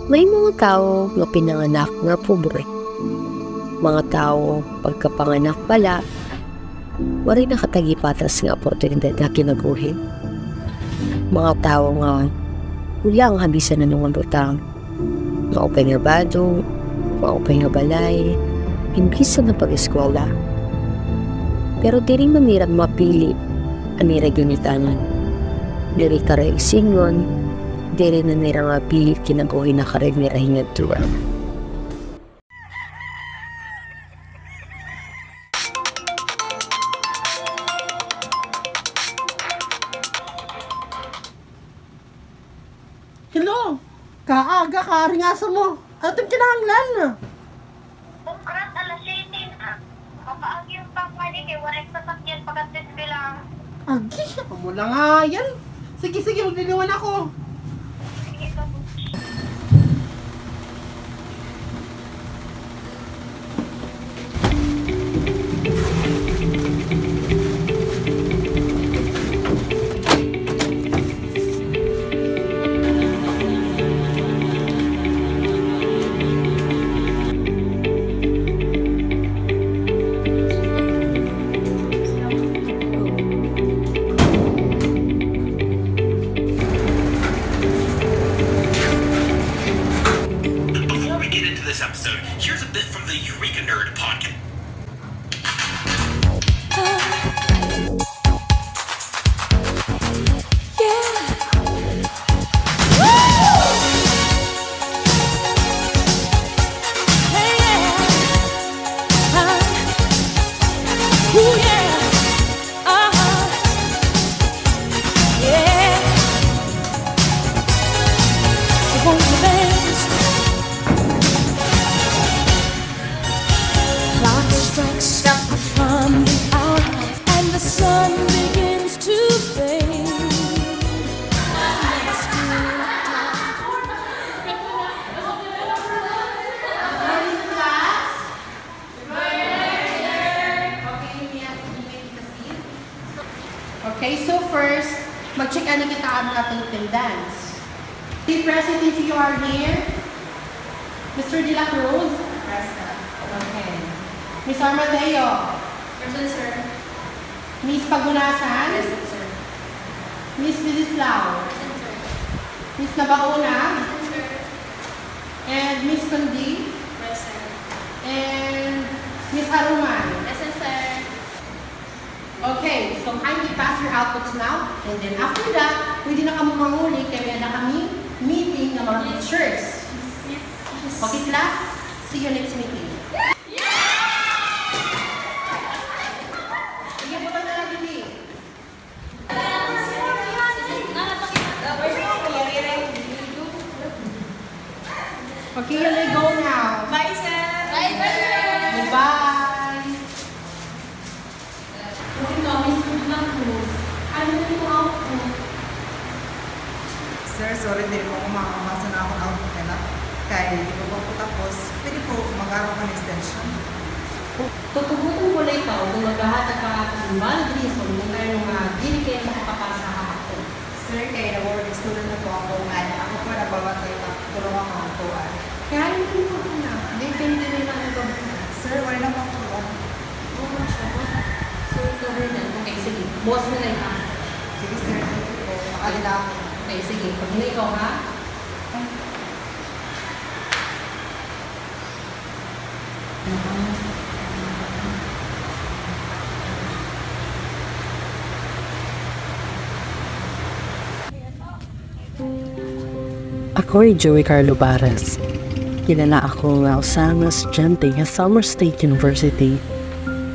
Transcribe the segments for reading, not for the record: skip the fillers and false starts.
May mga tao nga pinanganak nga pobre. Mga tao pagkapanganak pala, wari nakatagipatas nga oportunidad nga kinabuhi. Mga tao nga kulang habisan na nung butang. Maupay nga bado, maupay nga balay, imbisa na pag-eskwela. Pero diri mamirag mapili, amira gunitanan. Diri karay singon, diri na nira nga pilit kinabuhi na karay nirahingad tuwa. Hello! Kaaga ka, ringasa mo. Atong kinahanglan na. Bukrat alas 7 na. Kapaagi yung pangmali kay waray sasakyan pagkatis bilang. Agi, mo lang nga yan. Sige, magliliwan ako. Sige ka po. Before we get into this episode, here's a bit from the Eureka Nerd podcast. From the out and the sun begins to fade. Okay, so first, mag-check ani kita ang ating attendance. The present if you are here. Mr. De La Cruz? Present. Okay. Miss Armadeo? Present, sir. Miss Pagunasan? Present, sir. Miss Lizislau? Present, sir. Miss Nabauna? Present, sir. And Miss Kundi? Present. And Miss Haruman? Present, sir. Okay, so kindly pass your outputs now. And then after that, pwede na kami manguli kaya na kami meeting ng mga teachers. Okay, class? See you next meeting. Sige, buta na lang, Bibi. Okay, you may go now. Bye, sir. Bye, sir. Goodbye. Ito, Miss Goodlang Cruz. Ano yung output? Sir, sorry din po kung makakamasa na ako output nila. Kaya hindi ko pa po tapos. Pwede po mag-araw ka ng extension. Tutugutin ko na ikaw kung maghahatag ka ng valid reason kung kaya nung dili kayo makapapasa kahapon. Sir, kaya na-working student na po ako. Ako po nabawatay na tulungan ko ang tuwan. Kaya hindi mo na. Hindi kayo din nila ang gawin. Sir, wala na po tulungan. So, ito rin yan. Okay, sige. Boss na lang ka. Sige, sir. Thank you po. Makalila ako. Okay, sige. Pag hindi ikaw ha. Ako ay Joey Carlo Barres. Kilala ako nga usang estudyante sa Summer State University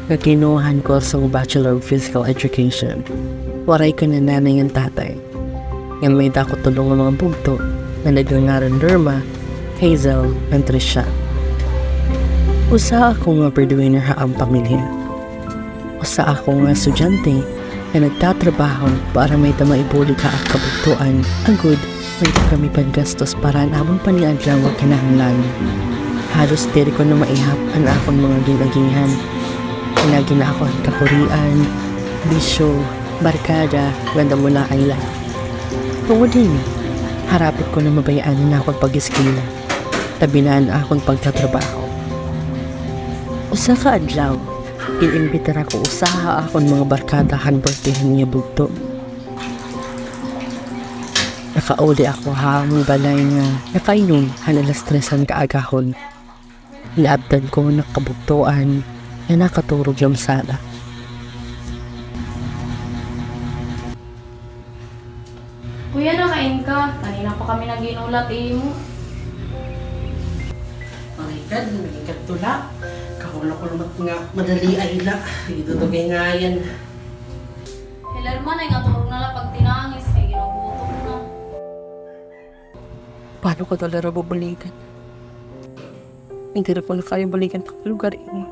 nga kinuhan ko sa Bachelor of Physical Education. Waray ko na nanay ang tatay. Nga may dako tulong ng mga bugto na nagangaran Derma, Hazel, and Trisha. Usa ako nga breadwinner ha ang pamilya. Usa ako nga estudyante na nagtatrabaho para may maibuli ka ang kabugtuan agud may kami paggastos para namang paniadlaw ang kinahanglan. Halos diri ko na maihap ang akong mga ginagihan. Hinagi na ako ang kapurian, bisyo, barkada, ganda mula ang lahat. Tungod din, Harapit ko na mabayaan na akong pag-iskila. Tabinan akong pagtatrabaho. Usa ka adlaw, inimbitar ako usaha akong mga barkadahan birthdayan niya bugto. Nakauli ako hamong balay nga nakainom halalas 3 kaagahon. Niabdan ko nakabugtuan na nakaturog yung sala. Kuya, nakain ka. Kanina pa kami naginulat mo. Marikan, marikan to na. Kahula ko naman nga madali ay na. Idudugay nga yan. Hilarman ay nga turong na lang pag tinangis. Kaya ginugutom na. Paano ko talaga babalikan? Hindi na po na kayo balikan pa lugar mo.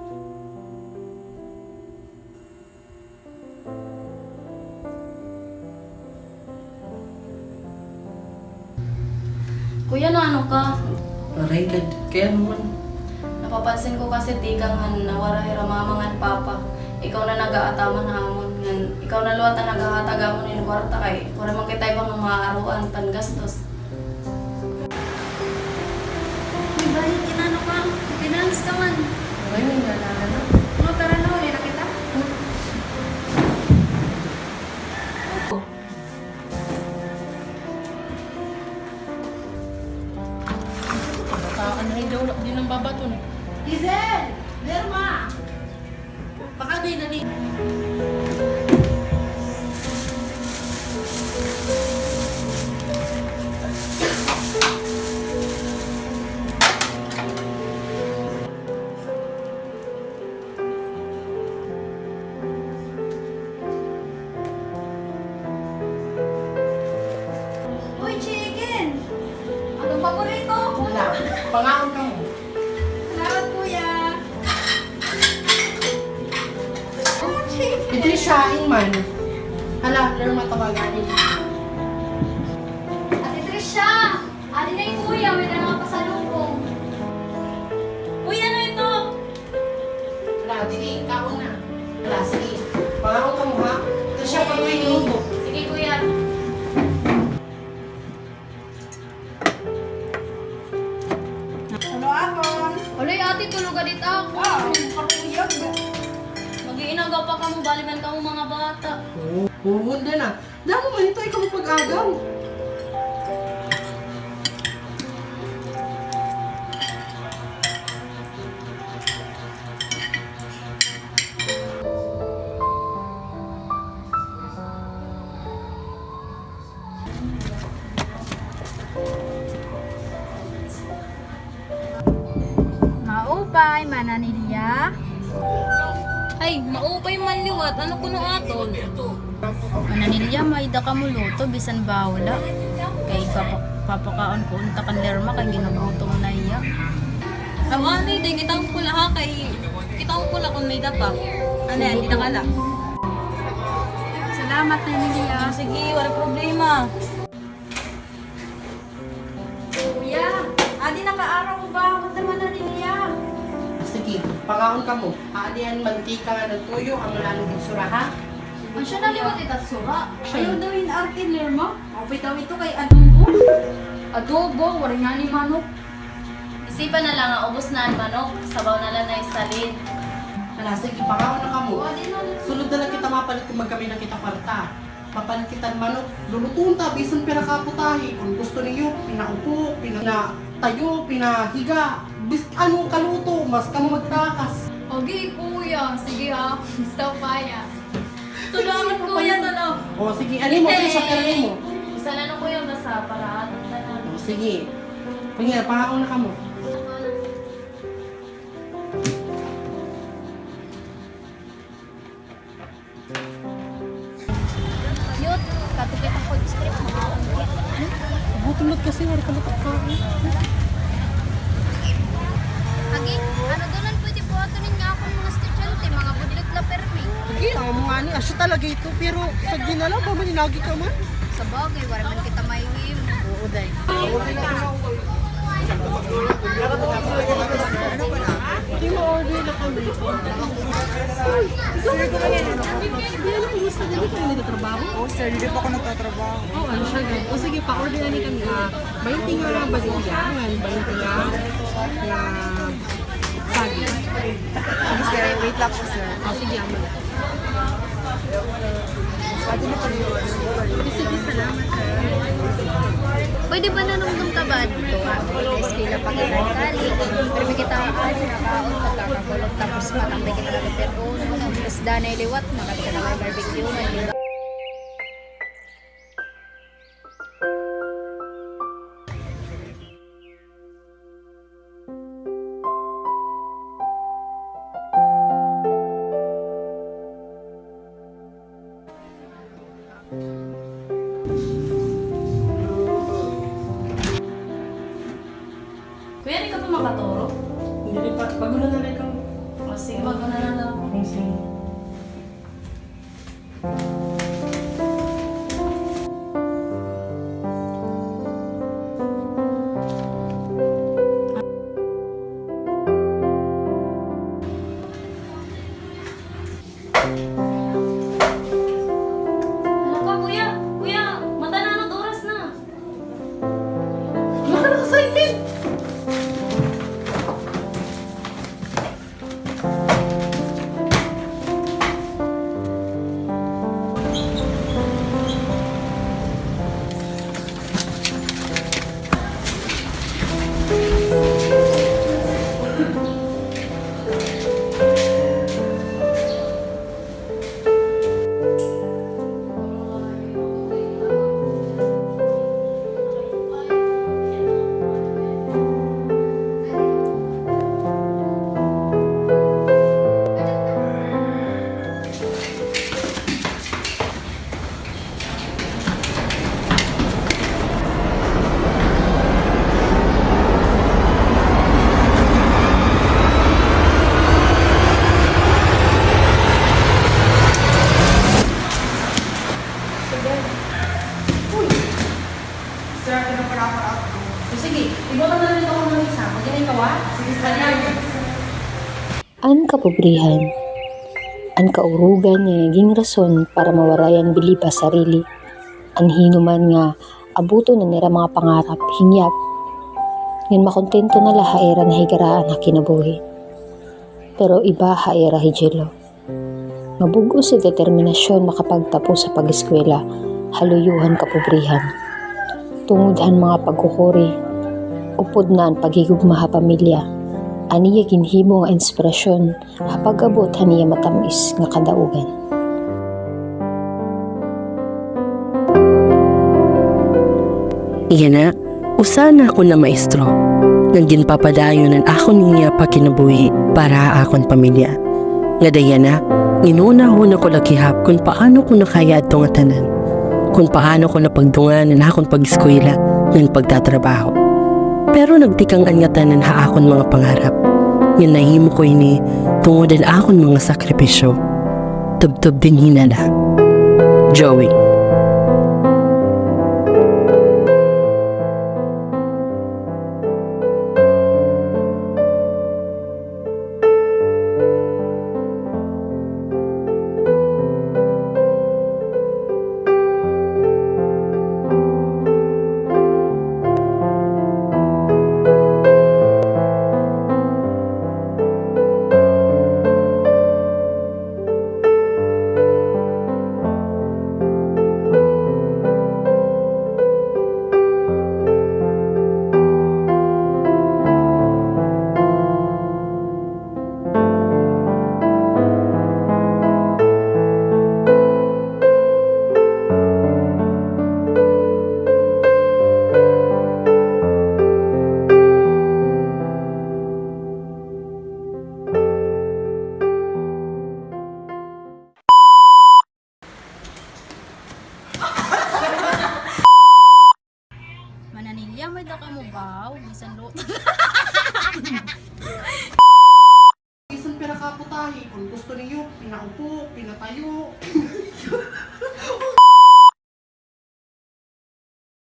Kuya, na ano ka? Marikan, kaya naman. Napapansin ko kasi di kang nawara hiramamangan papa. Ikaw na nag-aataman hamon. Ikaw na luwat na nag-ahatagamon yung kwarta kay. Kung naman kita ibang maaruan, pangastos. May balik, inano ka? Pinangis ka man. Ay, may nalala na. Ano, tara na, uli na kita. Saan na daw din ang babaton. Giselle! Lerma! Baka di na ni... Uy, chicken! Anong paborito? Wala. Pangaon ka mo. Salamat, kuya! Ito yung siyain man. Hala, Lerma tawagan. Ate Trisha! Ate na yung kuya, may dala ka pasalubong. Uy, ano ito? Wala, dili, kaon na. Wala, sige. Pangaon ka mo ha? Ito siya pag may luto. Sige, kuya. Ano akon? Uloy, ate, tulog ka dito ako. Kapuyog. Mag-iinagaw pa ka mo, balikan ka mo mga bata. Oo, hindi na. Damo man ito, ikaw pag-agaw. Maupay, mananilya. Ay, maupay man liwat. Ano kuno aton? Mananilya, maida ka mo luto, bisan bawla. Kay papakaon ko unta kan lerma, kay ginugutom na iya. Awanay, day kitang pula ha. Kay kitang pula kung may dapa. Ano yan, hindi nakala. Salamat na nilya. Sige, wala problema. Kuya, adi nakaaraw ko ba? Huwag naman nanilya. Sige, pangaon ka mo. Aalian mantika nga ng tuyo, ang lalong sura ha? Ang siya naliwat itat sura. Ayaw daw yung arte lerma. Kapit daw ito kay adobo. Adobo, wala nga ni manok. Isipan na lang, ubos na ang manok. Sabaw na lang na isalin. Hala, sige, pangaon na ka mo. Adi na lang. Sunod na lang kita mapalit kung magkami na kita kwarta. Mapalit kita ng manok. Lulutuin ta, bisan pera kaputahi. Kung gusto niyo, pinaupo, pinatayo, pinahiga. Bis, anong kaluto, mas kamo magtakas. Okay, kuya. Sige ha. Gusto pa ya. Tulungan kuya, tulong. O sige, ano mo, Hindi. siya pero mo. Isa na lang kuya, basta para atang tanan. O sige. Pangina, pangaon na ka mo. Yut, katupit ako strip mga Gutom kasi, wala ka matakain. Agi, ano doon pwede po ato ninyo ako mga estudyante, mga budlot la permi. Sige, tama mo nga ni, asya talaga ito. Pero sa ginala, ba maninagi ka man? Sa bagay, wala man kita maihim. Oo, day. Hindi mo naka-order na kami. Sir, kung ano yun? Hindi alam ko gusto nila kayo nagtatrabaho. Oh, sir, hindi pa ako nagtatrabaho. Oh, ano siya gan? O sige, pa-order na ni kami. 20 nga lang ba din yan? 20 nga sagi. Sige, sir, wait lang po, sir. O sige, amo na. Pwede na po yun. Sige, salamat. Pwede ba nanumdum ka ba dito? Eskwela pag kali. Pero may kita ali na kaon pagkakakulog tapos matambay kita na pero tapos danay liwat makapita na may barbecue na Kuya, di ka pa makaturo? Hindi pa, bago na rin ikaw. O sige, bago na lang ako. Okay, sige. Ano ka, kuya? Kuya, mata na ano't oras na. Baka naka-assignment! Sir, akin na pala ako out. O sige, iboto na rin ako ng isa. Magiging ikaw Sige, salamat. Ang kapobrihan, ang kaurugan nga naging rason para mawarayan biliba sarili, ang hinuman nga abuto na nira mga pangarap, hinyap, ngin makontento na lahaera na higaraan na kinabuhi. Pero iba haera hijelo. Mabugo si determinasyon makapagtapos sa pag-eskwela, haluyuhan kapobrihan. Tungudhan mga pagkukuri, upod na ang pagigugmaha pamilya, aniya ginhimo nga inspirasyon hapag-abot haniya matamis nga kadaugan. Iyan na, usana ako na maestro. Nang ginpapadayon ang akon niya pagkinabuhi para akon pamilya. Nga daya na, inuna-una ko lakihap kung paano ko nakaya itong tanan. Kung paano ko napagdungan ang akon pag-eskwela ng pagtatrabaho. Pero nagtikang anyatan ng haakon mga pangarap. Yan nahimo ko ini tungod ang akon mga sakripisyo. Tubtub din hinala. Joey. Mananilya may da ka mo ba? Bisan lo. Isang pinakaputahe. Kung gusto niyo, pinaupo, pinatayo.